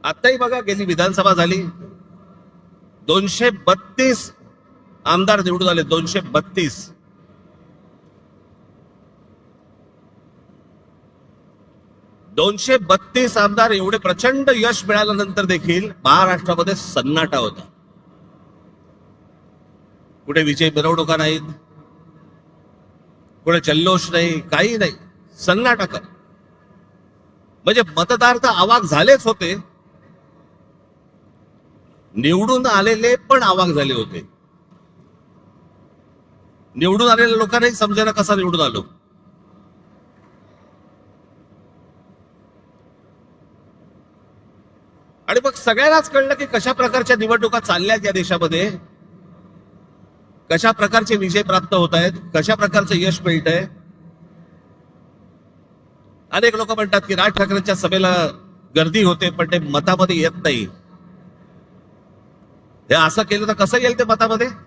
आताही बघा, गेली विधानसभा झाली, 232 आमदार निवडून आले. 232. 232 आमदार. एवढे प्रचंड यश मिळाल्यानंतर देखील महाराष्ट्रामध्ये सन्नाटा होता. कुठे विजय मिरवणुका नाहीत, कुठे जल्लोष नाही, काही नाही, सन्नाटा कर. म्हणजे मतदार तर अवाक झालेच होते, निवडून आलेले पण अवाक झाले होते. निवडून आलेल्या लोकांनाही समजायला कसा निवडून आलो. आणि मग सगळ्यांनाच कळलं की कशा प्रकारच्या निवडणुका चालल्यात या देशामध्ये, कशा प्रकारचे विजय प्राप्त होत आहेत, कशा प्रकारचं यश मिळत आहे. अनेक लोक म्हणतात की राज ठाकरेंच्या सभेला गर्दी होते पण ते मतामध्ये येत नाही. हे असं केलं तर कसं येईल ते मतामध्ये.